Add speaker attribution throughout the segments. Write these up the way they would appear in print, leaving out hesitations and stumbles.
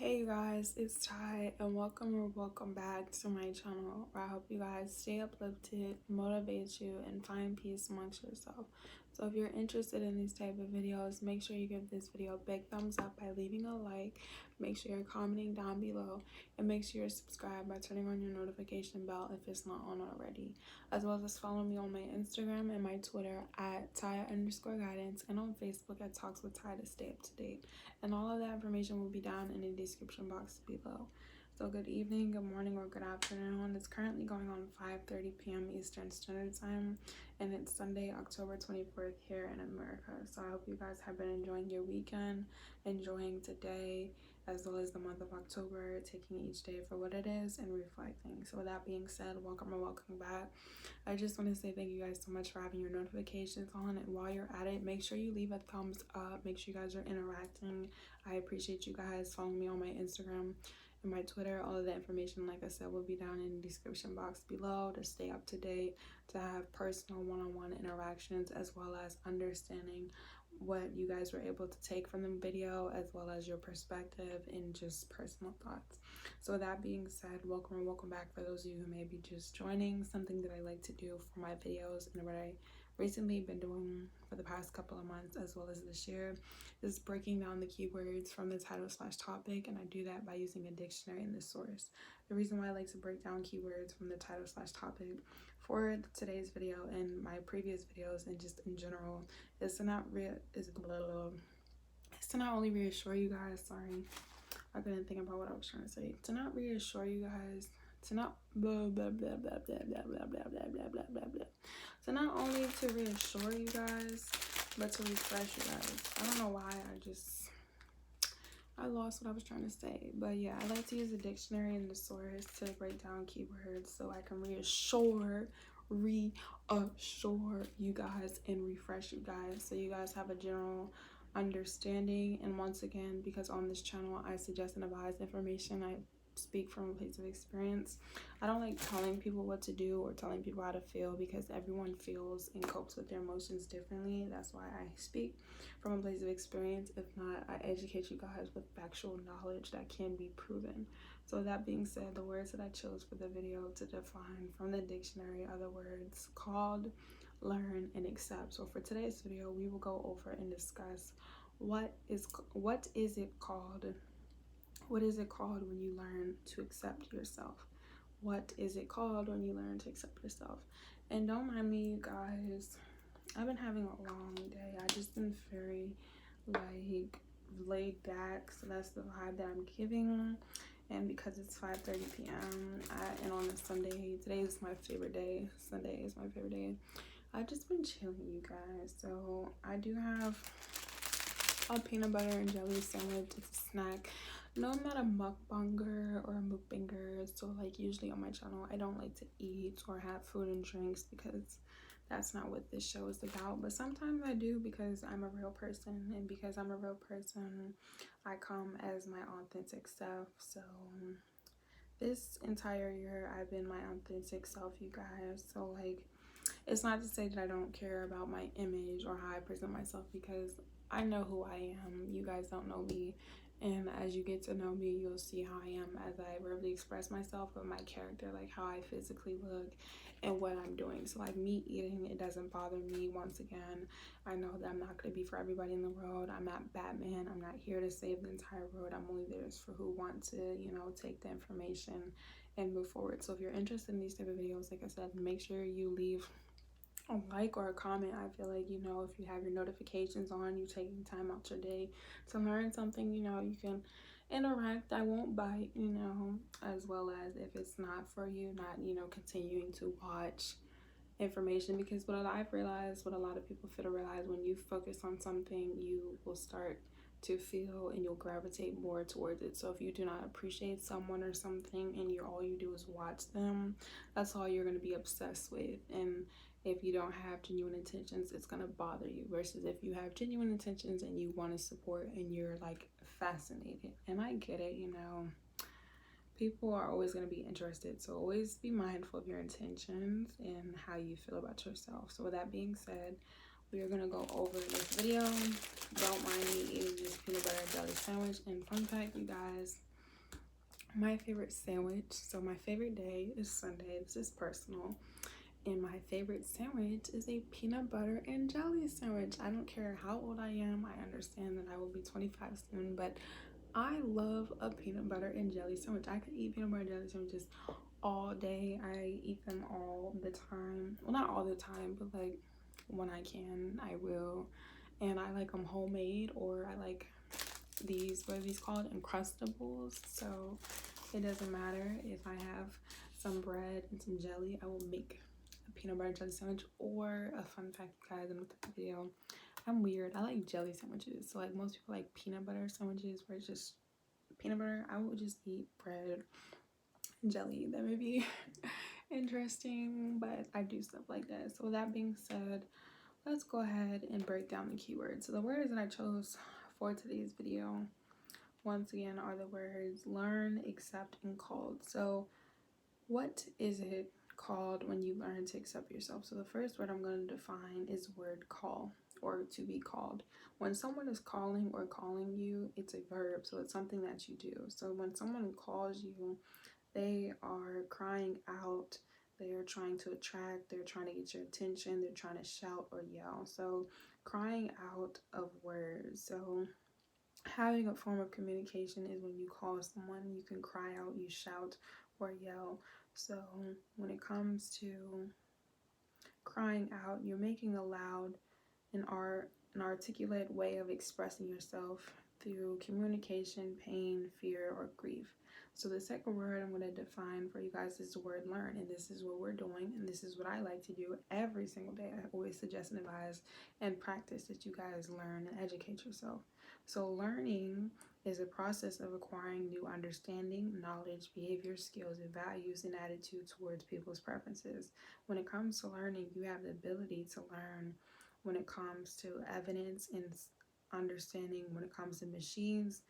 Speaker 1: Hey you guys, it's Ty and welcome back to my channel where I hope you guys stay uplifted, motivate you, and find peace amongst yourself. So if you're interested in these type of videos, make sure you give this video a big thumbs up by leaving a like, make sure you're commenting down below, and make sure you're subscribed by turning on your notification bell if it's not on already, as well as follow me on my Instagram and my Twitter at Ty_guidance and on Facebook at Talks with Ty to stay up to date. And all of that information will be down in the description box below. So good evening, good morning, or good afternoon. It's currently going on 5:30 p.m. Eastern Standard Time, and it's Sunday, October 24th here in America. So I hope you guys have been enjoying your weekend, enjoying today, as well as the month of October, taking each day for what it is and reflecting. So with that being said, welcome back. I just want to say thank you guys so much for having your notifications on, and while you're at it, make sure you leave a thumbs up, make sure you guys are interacting. I appreciate you guys following me on my Instagram and my Twitter. All of the information, like I said, will be down in the description box below to stay up to date, to have personal one-on-one interactions, as well as understanding what you guys were able to take from the video, as well as your perspective and just personal thoughts. So with that being said, welcome back. For those of you who may be just joining, something that I like to do for my videos and what I recently been doing for the past couple of months as well as this year is breaking down the keywords from the title/topic, and I do that by using a dictionary and the source. The reason why I like to break down keywords from the title/topic for today's video and my previous videos and just in general is to not only reassure you guys, sorry, I couldn't think about what I was trying to say, to not reassure you guys, to not blah blah blah blah blah blah blah blah blah blah blah blah blah, so not only to reassure you guys but to refresh you guys. I don't know why I lost what I was trying to say, but yeah, I like to use a dictionary and the source to break down keywords so I can reassure you guys and refresh you guys, so you guys have a general understanding. And once again, because on this channel I suggest and advise information, I speak from a place of experience. I don't like telling people what to do or telling people how to feel, because everyone feels and copes with their emotions differently. That's why I speak from a place of experience. If not, I educate you guys with factual knowledge that can be proven. So that being said, the words that I chose for the video to define from the dictionary are the words called, learn, and accept. So for today's video, we will go over and discuss what is it called? What is it called when you learn to accept yourself? What is it called when you learn to accept yourself? And don't mind me, you guys, I've been having a long day. I just been very like laid back, so that's the vibe that I'm giving. And because it's 5:30 p.m. and on a Sunday, today is my favorite day. Sunday is my favorite day. I've just been chilling, you guys. So I do have a peanut butter and jelly sandwich. It's a snack. No, I'm not a mukbanger or a mukbanger, so like usually on my channel I don't like to eat or have food and drinks because that's not what this show is about. But sometimes I do, because I'm a real person, and because I'm a real person I come as my authentic self. So this entire year I've been my authentic self, you guys. So like, it's not to say that I don't care about my image or how I present myself, because I know who I am. You guys don't know me, and as you get to know me, you'll see how I am as I verbally express myself, but my character, like how I physically look and what I'm doing. So like me eating, it doesn't bother me. Once again, I know that I'm not going to be for everybody in the world. I'm not Batman. I'm not here to save the entire world. I'm only there for who want to, take the information and move forward. So if you're interested in these type of videos, like I said, make sure you leave a like or a comment. I feel like, if you have your notifications on, you taking time out your day to learn something, you can interact. I won't bite, as well as if it's not for you, not, continuing to watch information. Because what I've realized, what a lot of people fail to realize, when you focus on something, you will start to feel and you'll gravitate more towards it. So if you do not appreciate someone or something and all you do is watch them, that's all you're going to be obsessed with. And if you don't have genuine intentions, it's going to bother you, versus if you have genuine intentions and you want to support and you're like fascinated. And I get it, people are always going to be interested, so always be mindful of your intentions and how you feel about yourself. So with that being said, we are going to go over this video. Don't mind me eating this peanut butter and jelly sandwich. And fun fact, you guys, My favorite sandwich. So my favorite day is Sunday. This is personal. And my favorite sandwich is a peanut butter and jelly sandwich. I don't care how old I am. I understand that I will be 25 soon, but I love a peanut butter and jelly sandwich. I could eat peanut butter and jelly sandwiches all day. I eat them all the time. Well, not all the time, but like when I can, I will. And I like them homemade, or I like these, what are these called? Uncrustables. So it doesn't matter if I have some bread and some jelly, I will make a peanut butter jelly sandwich. Or a fun fact, you guys, in the video, I'm weird. I like jelly sandwiches. So like most people like peanut butter sandwiches where it's just peanut butter. I would just eat bread and jelly. That may be interesting, but I do stuff like that. So with that being said, let's go ahead and break down the keywords. So the words that I chose for today's video, once again, are the words learn, accept, and called. So what is it called when you learn to accept yourself? So the first word I'm going to define is word call, or to be called. When someone is calling or calling you, it's a verb, so it's something that you do. So when someone calls you, they are crying out, they are trying to attract, they're trying to get your attention, they're trying to shout or yell. So crying out of words. So having a form of communication is when you call someone, you can cry out, you shout, or yell. So when it comes to crying out, you're making a loud and an articulate way of expressing yourself through communication, pain, fear, or grief. So the second word I'm going to define for you guys is the word learn, and this is what we're doing, and this is what I like to do every single day. I always suggest and advise and practice that you guys learn and educate yourself. So learning is a process of acquiring new understanding, knowledge, behavior, skills, and values and attitude towards people's preferences. When it comes to learning, you have the ability to learn when it comes to evidence and understanding, when it comes to machines,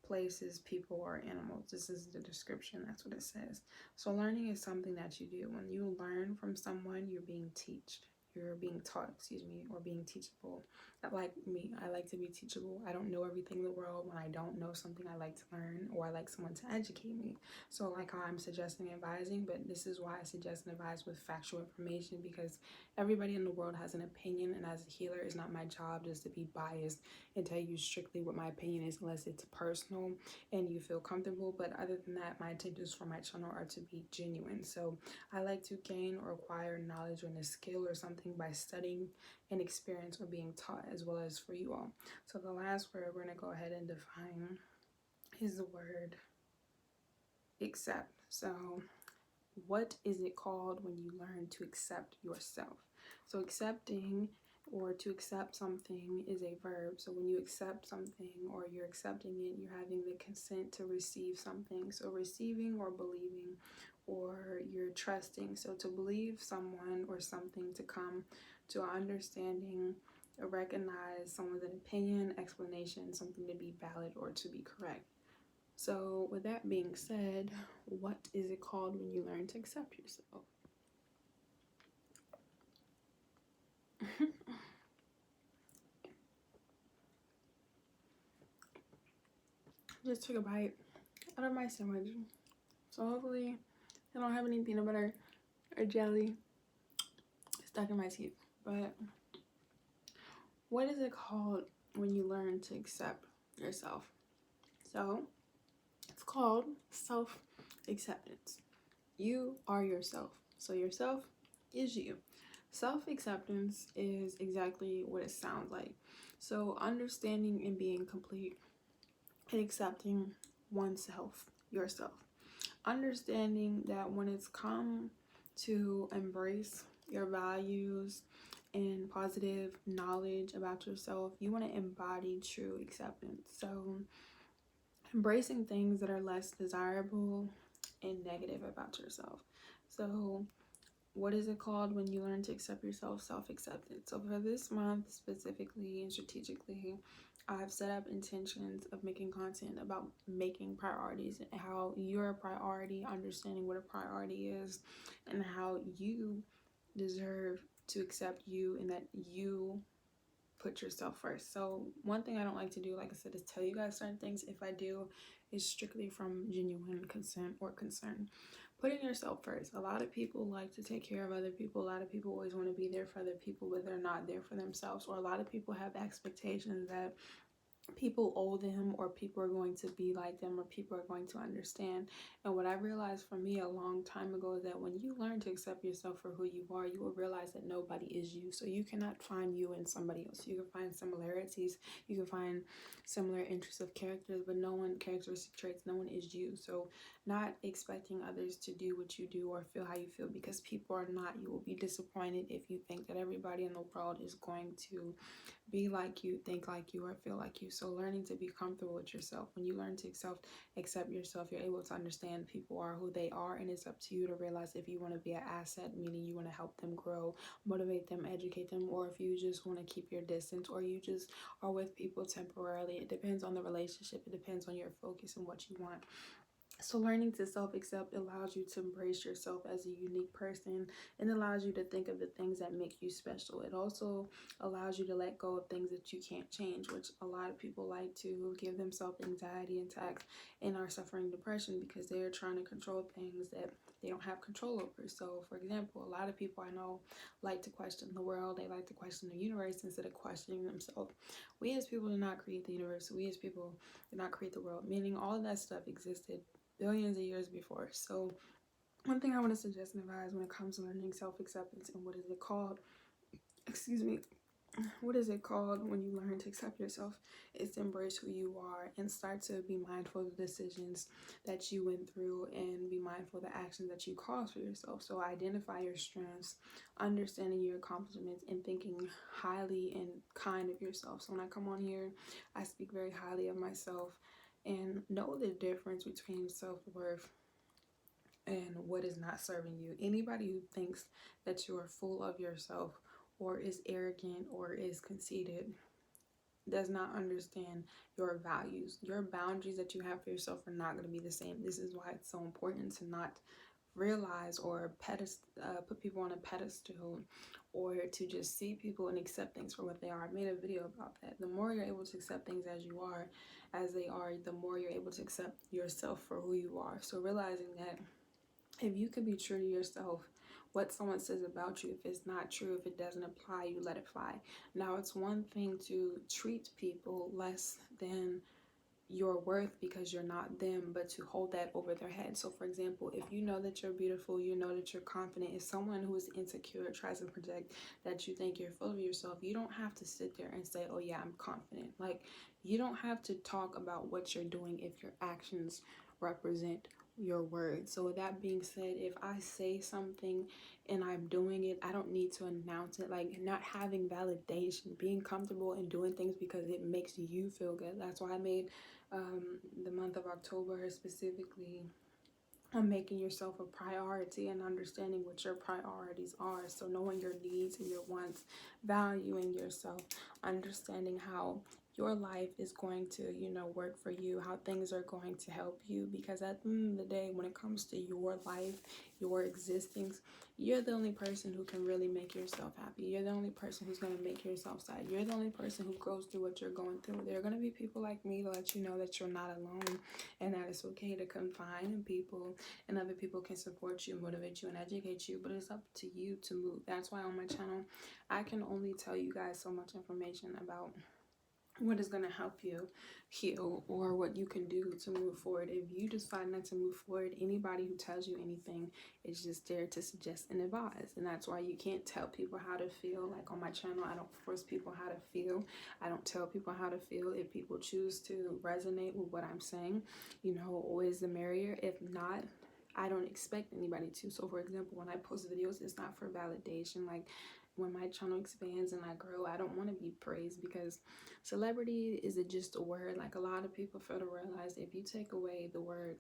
Speaker 1: places, people, or animals. This is the description, that's what it says. So learning is something that you do. When you learn from someone, you're being taught, or being teachable. Like me, I like to be teachable. I don't know everything in the world. When I don't know something, I like to learn, or I like someone to educate me. So like how I'm suggesting and advising, but this is why I suggest and advise with factual information, because everybody in the world has an opinion, and as a healer, it's not my job just to be biased and tell you strictly what my opinion is, unless it's personal and you feel comfortable. But other than that, my intentions for my channel are to be genuine. So I like to gain or acquire knowledge or a skill or something by studying and experience or being taught, as well as for you all. So the last word we're going to go ahead and define is the word accept. So what is it called when you learn to accept yourself? So accepting, or to accept something, is a verb. So when you accept something, or you're accepting it, you're having the consent to receive something. So receiving or believing, or you're trusting. So to believe someone or something, to come to an understanding, or recognize someone's opinion, explanation, something to be valid or to be correct. So with that being said, what is it called when you learn to accept yourself? Just took a bite out of my sandwich. So hopefully I don't have any peanut butter or jelly stuck in my teeth. But what is it called when you learn to accept yourself? So it's called self-acceptance. You are yourself. So yourself is you. Self-acceptance is exactly what it sounds like. So understanding and being complete and accepting oneself, yourself. Understanding that when it's come to embrace your values and positive knowledge about yourself, you want to embody true acceptance. So embracing things that are less desirable and negative about yourself. So what is it called when you learn to accept yourself? Self-acceptance. So for this month specifically and strategically, I've set up intentions of making content about making priorities, and how you're a priority, understanding what a priority is, and how you deserve to accept you, and that you put yourself first. So one thing I don't like to do, like I said, is tell you guys certain things. If I do, is strictly from genuine consent or concern. Putting yourself first. A lot of people like to take care of other people. A lot of people always want to be there for other people, but they're not there for themselves. Or a lot of people have expectations that people owe them, or people are going to be like them, or people are going to understand. And what I realized for me a long time ago is that when you learn to accept yourself for who you are, you will realize that nobody is you. So you cannot find you in somebody else. You can find similarities, you can find similar interests of characters, but no one, characteristic traits, no one is you. So not expecting others to do what you do or feel how you feel, because people are not. You will be disappointed if you think that everybody in the world is going to be like you, think like you, or feel like you. So learning to be comfortable with yourself. When you learn to accept yourself, you're able to understand people are who they are, and it's up to you to realize if you want to be an asset, meaning you want to help them grow, motivate them, educate them, or if you just want to keep your distance, or you just are with people temporarily. It depends on the relationship. It depends on your focus and what you want. So learning to self-accept allows you to embrace yourself as a unique person, and allows you to think of the things that make you special. It also allows you to let go of things that you can't change, which a lot of people like to give themselves anxiety attacks and are suffering depression because they're trying to control things that they don't have control over. So for example, a lot of people I know like to question the world. They like to question the universe instead of questioning themselves. We as people did not create the universe. We as people did not create the world, meaning all of that stuff existed billions of years before. So one thing I want to suggest and advise when it comes to learning self-acceptance, and what is it called, excuse me, what is it called when you learn to accept yourself, is to embrace who you are and start to be mindful of the decisions that you went through, and be mindful of the actions that you caused for yourself. So identify your strengths, understanding your accomplishments, and thinking highly and kind of yourself. So when I come on here, I speak very highly of myself, and know the difference between self-worth and what is not serving you. Anybody who thinks that you are full of yourself, or is arrogant, or is conceited, does not understand your values. Your boundaries that you have for yourself are not going to be the same. This is why it's so important to not realize or put people on a pedestal, or to just see people and accept things for what they are. I made a video about that. The more you're able to accept things as you are, as they are, the more you're able to accept yourself for who you are. So realizing that if you can be true to yourself, what someone says about you, if it's not true, if it doesn't apply, you let it fly. Now, it's one thing to treat people less than your worth because you're not them, but to hold that over their head. So for example, if you know that you're beautiful, you know that you're confident, if someone who is insecure tries to project that you think you're full of yourself, you don't have to sit there and say, oh yeah, I'm confident. Like, you don't have to talk about what you're doing if your actions represent your words. So with that being said, if I say something and I'm doing it, I don't need to announce it. Like, not having validation, being comfortable in doing things because it makes you feel good. That's why I made the month of October specifically on making yourself a priority, and understanding what your priorities are. So knowing your needs and your wants, valuing yourself, understanding how your life is going to, work for you, how things are going to help you. Because at the end of the day, when it comes to your life, your existence, you're the only person who can really make yourself happy. You're the only person who's going to make yourself sad. You're the only person who goes through what you're going through. There are going to be people like me to let you know that you're not alone, and that it's okay to confide in people, and other people can support you, motivate you, and educate you, but it's up to you to move. That's why on my channel, I can only tell you guys so much information about what is going to help you heal, or what you can do to move forward. If you decide not to move forward, anybody who tells you anything is just there to suggest and advise. And that's why you can't tell people how to feel. Like on my channel, I don't force people how to feel. I don't tell people how to feel. If people choose to resonate with what I'm saying, always the merrier. If not, I don't expect anybody to. So for example, when I post videos, it's not for validation. Like, when my channel expands and I grow, I don't want to be praised, because celebrity isn't just a word. Like, a lot of people fail to realize, if you take away the word,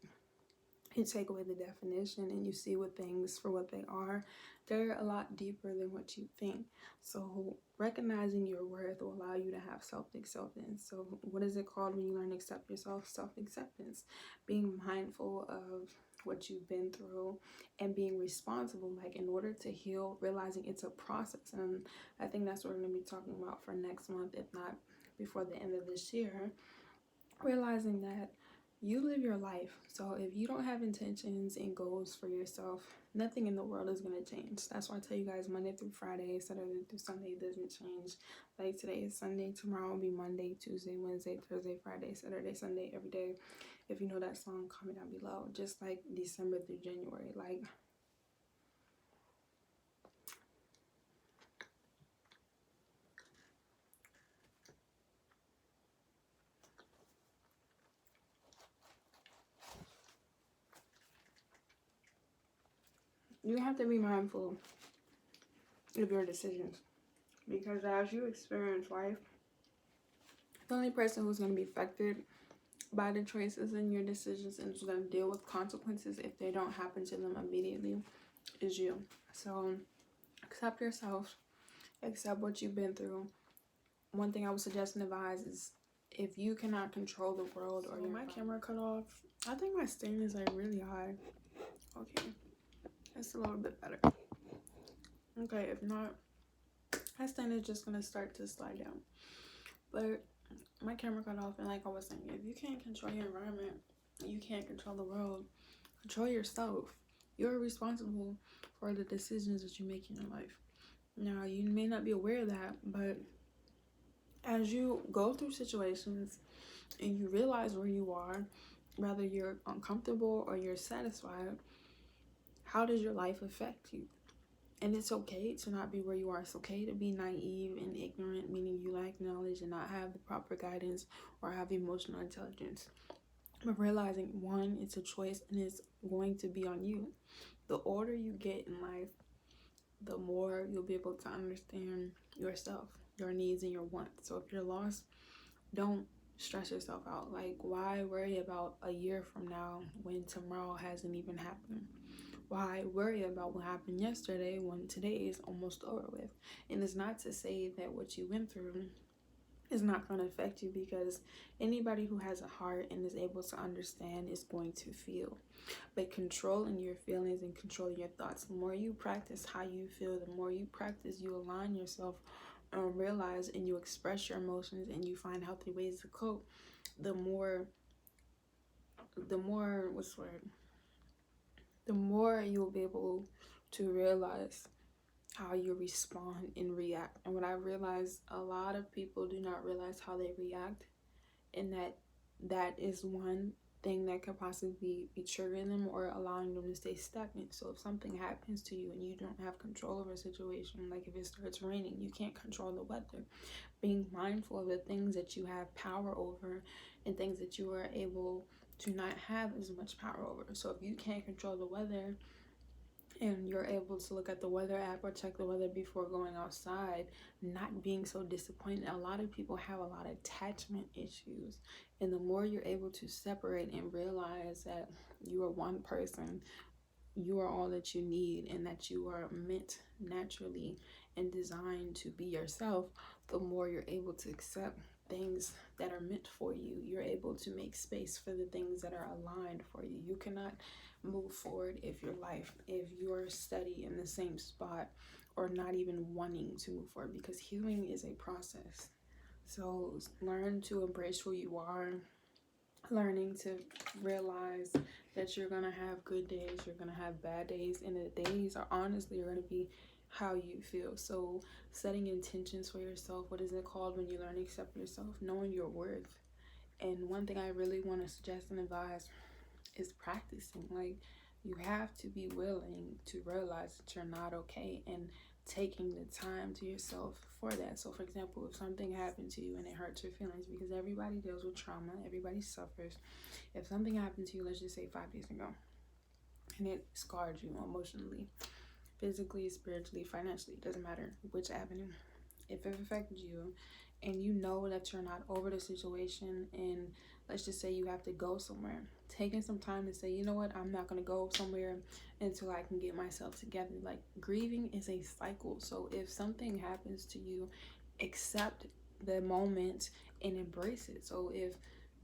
Speaker 1: you take away the definition, and you see what things for what they are, they're a lot deeper than what you think. So recognizing your worth will allow you to have self-acceptance. So what is it called when you learn to accept yourself? Self-acceptance. Being mindful of what you've been through, and being responsible, like, in order to heal, realizing it's a process. And I think that's what we're going to be talking about for next month, if not before the end of this year. Realizing that You live your life. So if you don't have intentions and goals for yourself, nothing in the world is going to change. That's why I tell you guys Monday through Friday, Saturday through Sunday doesn't change. Like today is Sunday, tomorrow will be Monday, Tuesday, Wednesday, Thursday, Friday, Saturday, Sunday, every day. If you know that song, comment down below. Just like December through January. Like, you have to be mindful of your decisions. Because as you experience life, the only person who's going to be affected by the choices and your decisions and is going to deal with consequences if they don't happen to them immediately is you. So accept yourself, accept what you've been through. One thing I would suggest and advise is if you cannot control the world or my camera cut off, I think my stand is like really high. Okay, that's a little bit better. Okay, if not, that stand is just gonna start to slide down. But my camera cut off, and like I was saying, if you can't control your environment, you can't control the world. Control yourself. You're responsible for the decisions that you make in your life. Now, you may not be aware of that, but as you go through situations and you realize where you are, whether you're uncomfortable or you're satisfied, how does your life affect you? And it's okay to not be where you are. It's okay to be naive and ignorant, meaning you lack knowledge and not have the proper guidance or have emotional intelligence. But realizing, one, it's a choice and it's going to be on you. The older you get in life, the more you'll be able to understand yourself, your needs and your wants. So if you're lost, don't stress yourself out. Like, why worry about a year from now when tomorrow hasn't even happened? Why worry about what happened yesterday when today is almost over with? And it's not to say that what you went through is not going to affect you, because anybody who has a heart and is able to understand is going to feel. But controlling your feelings and controlling your thoughts, the more you practice how you feel, the more you practice, you align yourself and realize and you express your emotions and you find healthy ways to cope, the more what's the word? The more you'll be able to realize how you respond and react. And what I realized, a lot of people do not realize how they react, and that is one thing that could possibly be triggering them or allowing them to stay stagnant. So if something happens to you and you don't have control over a situation, like if it starts raining, you can't control the weather. Being mindful of the things that you have power over and things that you are able to not have as much power over. So if you can't control the weather and you're able to look at the weather app or check the weather before going outside, not being so disappointed. A lot of people have a lot of attachment issues, and the more you're able to separate and realize that you are one person, you are all that you need, and that you are meant naturally and designed to be yourself, the more you're able to accept things that are meant for you. You're able to make space for the things that are aligned for you. You cannot move forward if you're steady in the same spot or not even wanting to move forward, because healing is a process. So learn to embrace who you are, learning to realize that you're gonna have good days, you're gonna have bad days, and the days are honestly are gonna be how you feel. So setting intentions for yourself. What is it called when you learn to accept yourself? Knowing your worth. And one thing I really want to suggest and advise is practicing. Like, you have to be willing to realize that you're not okay and taking the time to yourself for that. So for example, if something happened to you and it hurts your feelings, because everybody deals with trauma, everybody suffers. If something happened to you, let's just say 5 days ago, and it scarred you emotionally, physically, spiritually, financially, doesn't matter which avenue, if it affected you and you know that you're not over the situation, and let's just say you have to go somewhere, taking some time to say, you know what, I'm not going to go somewhere until I can get myself together. Like, grieving is a cycle. So if something happens to you, accept the moment and embrace it. So if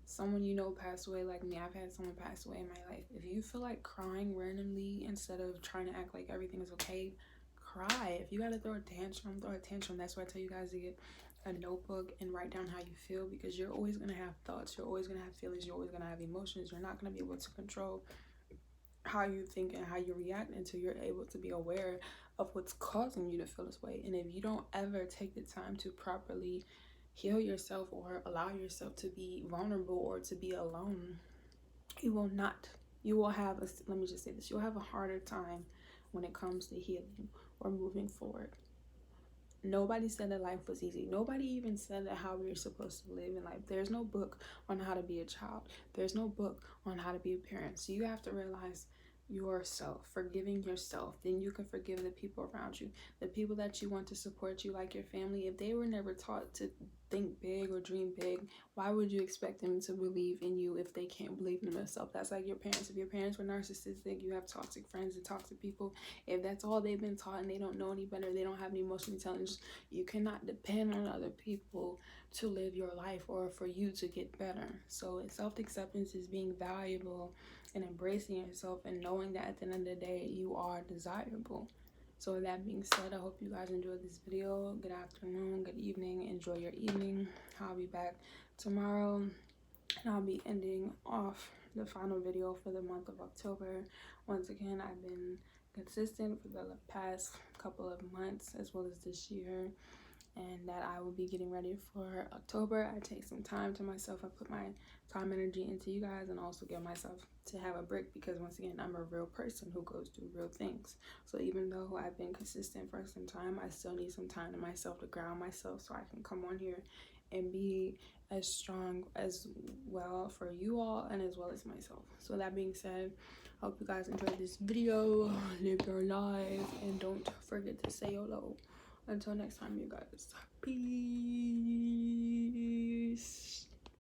Speaker 1: someone you know passed away, like me, I've had someone pass away in my life. If you feel like crying randomly instead of trying to act like everything is okay, cry. If you gotta throw a tantrum, throw a tantrum. That's why I tell you guys to get a notebook and write down how you feel, because you're always going to have thoughts, you're always going to have feelings, you're always going to have emotions. You're not going to be able to control how you think and how you react until you're able to be aware of what's causing you to feel this way. And if you don't ever take the time to properly heal yourself or allow yourself to be vulnerable or to be alone, you will not, you will have a, let me just say this, you'll have a harder time when it comes to healing or moving forward. Nobody said that life was easy. Nobody even said that how we were supposed to live in life. There's no book on how to be a child. There's no book on how to be a parent. So you have to realize yourself, forgiving yourself, then you can forgive the people around you, the people that you want to support you, like your family. If they were never taught to think big or dream big, why would you expect them to believe in you if they can't believe in themselves? That's like your parents. If your parents were narcissistic, you have toxic friends and toxic people. If that's all they've been taught and they don't know any better, they don't have any emotional intelligence, you cannot depend on other people to live your life or for you to get better. So self-acceptance is being valuable and embracing yourself and knowing that at the end of the day you are desirable. So with that being said, I hope you guys enjoyed this video. Good afternoon, good evening, enjoy your evening. I'll be back tomorrow and I'll be ending off the final video for the month of October. Once again, I've been consistent for the past couple of months as well as this year, and that I will be getting ready for October. I take some time to myself. I put my time, energy into you guys, and also give myself to have a break, because once again, I'm a real person who goes through real things. So even though I've been consistent for some time, I still need some time to myself to ground myself so I can come on here and be as strong as well for you all and as well as myself. So that being said, I hope you guys enjoyed this video. Live your life and don't forget to say YOLO. Until next time, you guys. Peace.